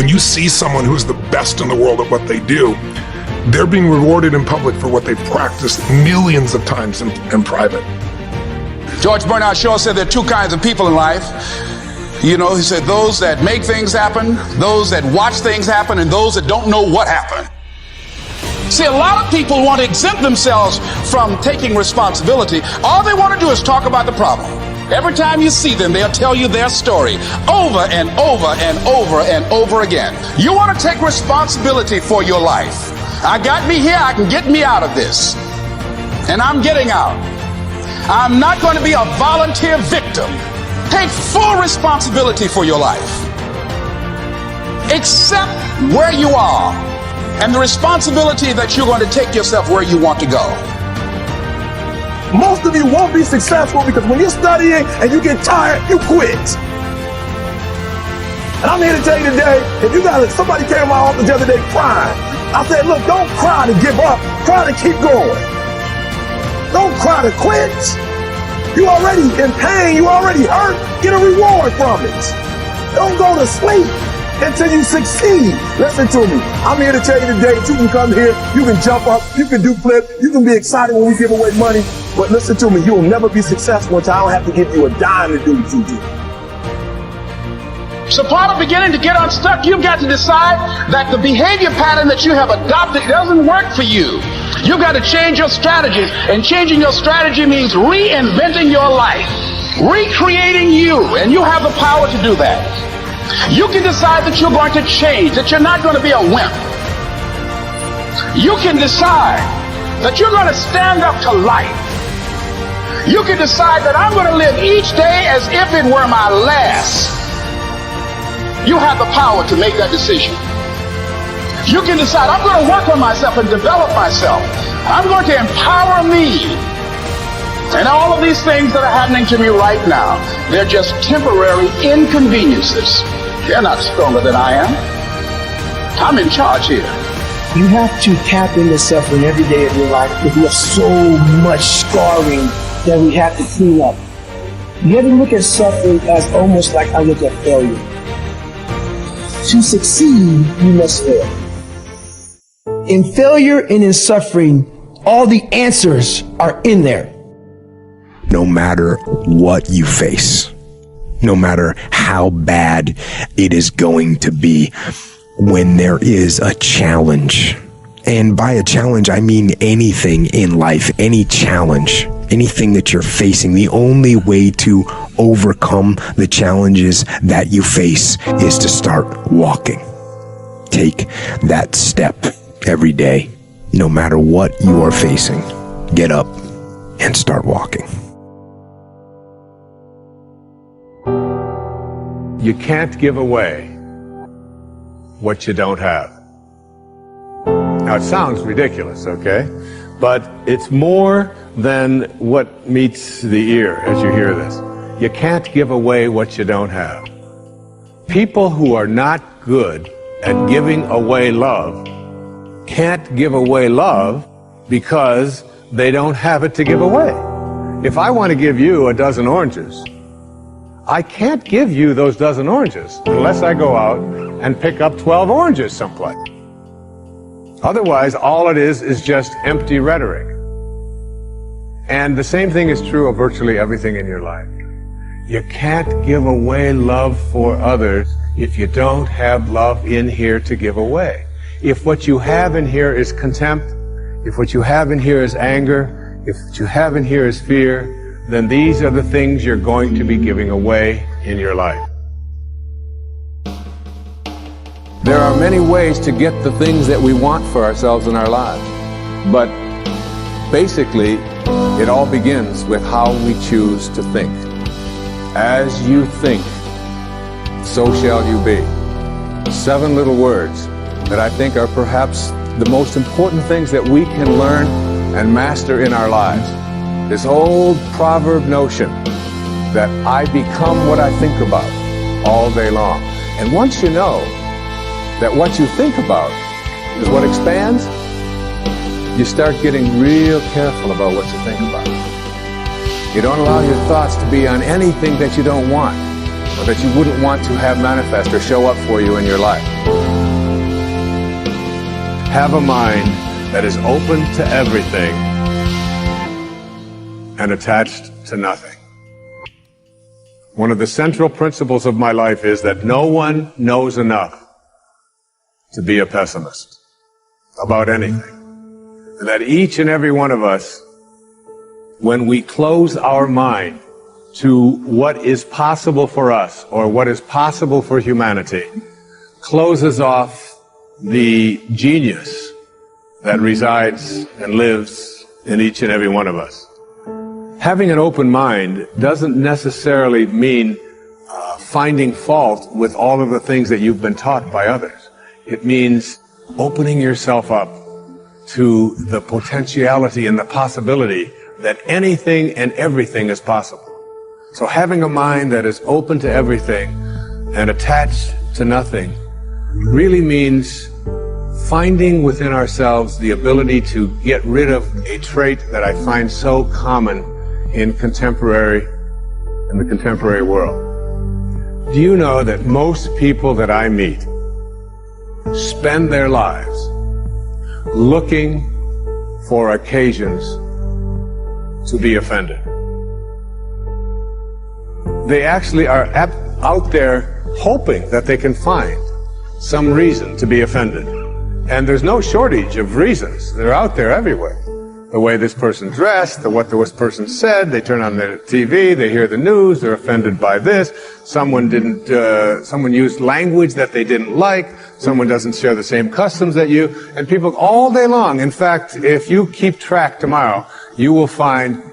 When you see someone who's the best in the world at what they do, they're being rewarded in public for what they've practiced millions of times in private. George Bernard Shaw said there are two kinds of people in life. You know, he said those that make things happen, those that watch things happen, and those that don't know what happened. See, a lot of people want to exempt themselves from taking responsibility. All they want to do is talk about the problem. Every time you see them, they'll tell you their story over and over and over and over again. You want to take responsibility for your life. I got me here, I can get me out of this. And I'm getting out. I'm not going to be a volunteer victim. Take full responsibility for your life. Accept where you are and the responsibility that you're going to take yourself where you want to go. Most of you won't be successful because when you're studying and you get tired, you quit. And I'm here to tell you today, if you got somebody came to my office the other day crying. I said, look, don't cry to give up, cry to keep going. Don't cry to quit. You already in pain, you already hurt, get a reward from it. Don't go to sleep until you succeed. Listen to me, I'm here to tell you today that you can come here, you can jump up, you can do flip, you can be excited when we give away money, but listen to me, you will never be successful until I don't have to give you a dime to do what you do. So part of beginning to get unstuck, you've got to decide that the behavior pattern that you have adopted doesn't work for you. You've got to change your strategy, and changing your strategy means reinventing your life, recreating you, and you have the power to do that. You can decide that you're going to change, that you're not going to be a wimp. You can decide that you're going to stand up to life. You can decide that I'm going to live each day as if it were my last. You have the power to make that decision. You can decide, I'm going to work on myself and develop myself. I'm going to empower me. And all of these things that are happening to me right now, they're just temporary inconveniences. They're not stronger than I am. I'm in charge here. You have to tap into suffering every day of your life because we have so much scarring that we have to clean up. You ever look at suffering as almost like I look at failure? To succeed, you must fail. In failure and in suffering, all the answers are in there. No matter what you face, no matter how bad it is going to be, when there is a challenge, and by a challenge, I mean anything in life, any challenge, anything that you're facing, the only way to overcome the challenges that you face is to start walking. Take that step every day, no matter what you are facing. Get up and start walking. You can't give away what you don't have. Now it sounds ridiculous, okay? But it's more than what meets the ear as you hear this. You can't give away what you don't have. People who are not good at giving away love can't give away love because they don't have it to give away. If I want to give you a dozen oranges, I can't give you those dozen oranges unless I go out and pick up 12 oranges someplace. Otherwise, all it is just empty rhetoric. And the same thing is true of virtually everything in your life. You can't give away love for others if you don't have love in here to give away. If what you have in here is contempt, if what you have in here is anger, if what you have in here is fear, then these are the things you're going to be giving away in your life. There are many ways to get the things that we want for ourselves in our lives. But basically, it all begins with how we choose to think. As you think, so shall you be. 7 little words that I think are perhaps the most important things that we can learn and master in our lives. This old proverb notion that I become what I think about all day long. And once you know that what you think about is what expands, you start getting real careful about what you think about. You don't allow your thoughts to be on anything that you don't want. or that you wouldn't want to have manifest or show up for you in your life. Have a mind that is open to everything and attached to nothing. One of the central principles of my life is that no one knows enough to be a pessimist about anything. And that each and every one of us, when we close our mind to what is possible for us or what is possible for humanity, closes off the genius that resides and lives in each and every one of us. Having an open mind doesn't necessarily mean finding fault with all of the things that you've been taught by others. It means opening yourself up to the potentiality and the possibility that anything and everything is possible. So having a mind that is open to everything and attached to nothing really means finding within ourselves the ability to get rid of a trait that I find so common in the contemporary world. Do you know that most people that I meet spend their lives looking for occasions to be offended? They actually are out there hoping that they can find some reason to be offended. And there's no shortage of reasons. They're out there everywhere. The way this person dressed, what this person said, they turn on the TV, they hear the news, they're offended by this, someone used language that they didn't like, someone doesn't share the same customs that you, and people all day long. In fact, if you keep track tomorrow, you will find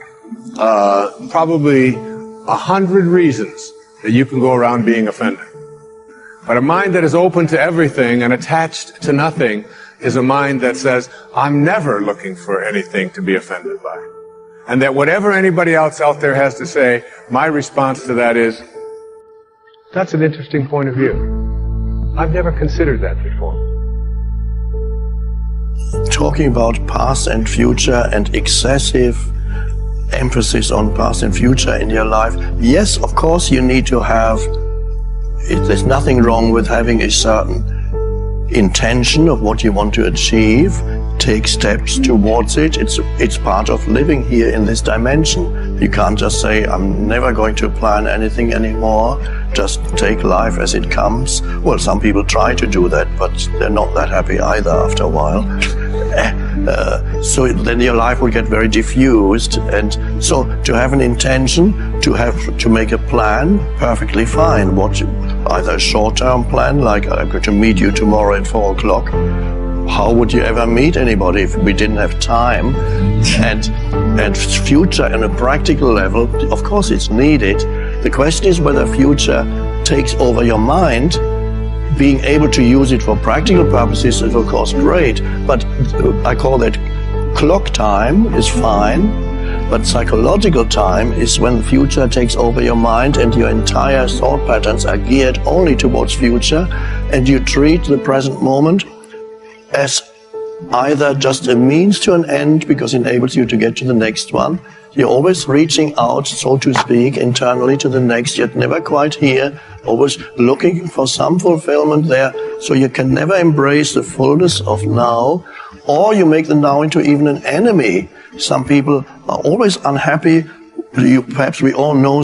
probably 100 reasons that you can go around being offended. But a mind that is open to everything and attached to nothing is a mind that says, I'm never looking for anything to be offended by. And that whatever anybody else out there has to say, my response to that is, that's an interesting point of view. I've never considered that before. Talking about past and future and excessive emphasis on past and future in your life, yes, of course you need to have, there's nothing wrong with having a certain intention of what you want to achieve, take steps towards it. It's part of living here in this dimension. You can't just say, I'm never going to plan anything anymore, just take life as it comes. Well, some people try to do that, but they're not that happy either after a while. So then your life will get very diffused, and so to have an intention, to make a plan, perfectly fine. Either a short-term plan, like I'm going to meet you tomorrow at 4 o'clock. How would you ever meet anybody if we didn't have time? And future on a practical level, of course it's needed. The question is whether future takes over your mind. Being able to use it for practical purposes is of course great, but I call that clock time is fine. But psychological time is when the future takes over your mind and your entire thought patterns are geared only towards future, and you treat the present moment as either just a means to an end because it enables you to get to the next one. You're always reaching out, so to speak, internally to the next, yet never quite here, always looking for some fulfillment there, so you can never embrace the fullness of now, or you make the now into even an enemy. Some people are always unhappy. Perhaps we all know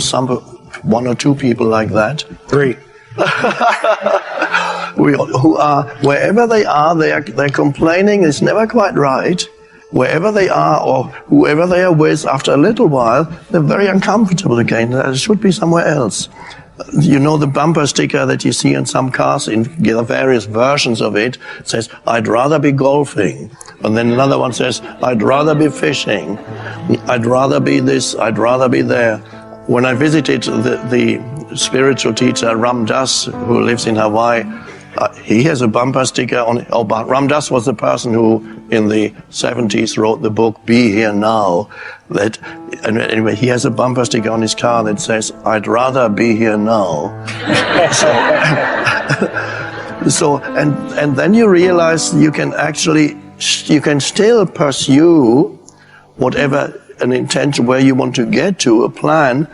one or two people like that. 3. Who are, wherever they are, they're complaining. It's never quite right. Wherever they are or whoever they are with, after a little while, they're very uncomfortable again. They should be somewhere else. You know the bumper sticker that you see in some cars, in various versions of it, says, I'd rather be golfing. And then another one says, I'd rather be fishing. I'd rather be this, I'd rather be there. When I visited the spiritual teacher Ram Dass, who lives in Hawaii, he has a bumper sticker on it. Ram Dass was the person who in the 70s wrote the book Be Here Now. Anyway, he has a bumper sticker on his car that says, I'd rather be here now. And then you realize you can still pursue whatever an intention where you want to get to, a plan,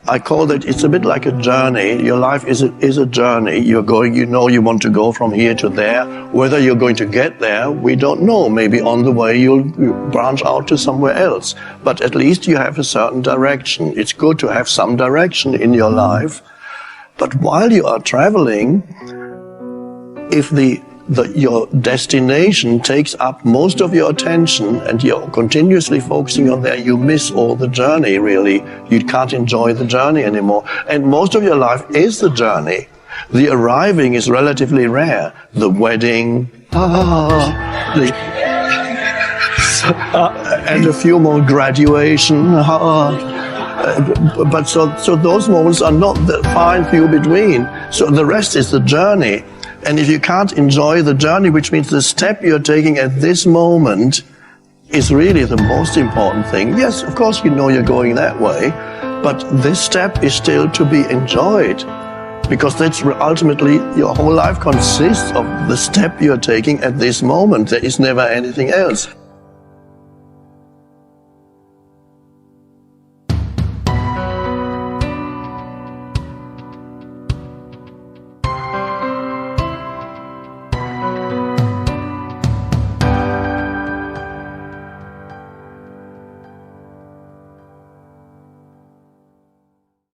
I call that it's a bit like a journey. Your life is a journey. You're going, you know, you want to go from here to there. Whether you're going to get there, we don't know. Maybe on the way you'll branch out to somewhere else. But at least you have a certain direction. It's good to have some direction in your life. But while you are traveling, if your destination takes up most of your attention and you're continuously focusing on there, you miss all the journey, really. You can't enjoy the journey anymore. And most of your life is the journey. The arriving is relatively rare. The wedding, and a few more graduation, but so those moments are not the far and few between. So the rest is the journey. And if you can't enjoy the journey, which means the step you're taking at this moment is really the most important thing. Yes, of course, you know you're going that way, but this step is still to be enjoyed, because that's ultimately your whole life consists of the step you're taking at this moment. There is never anything else.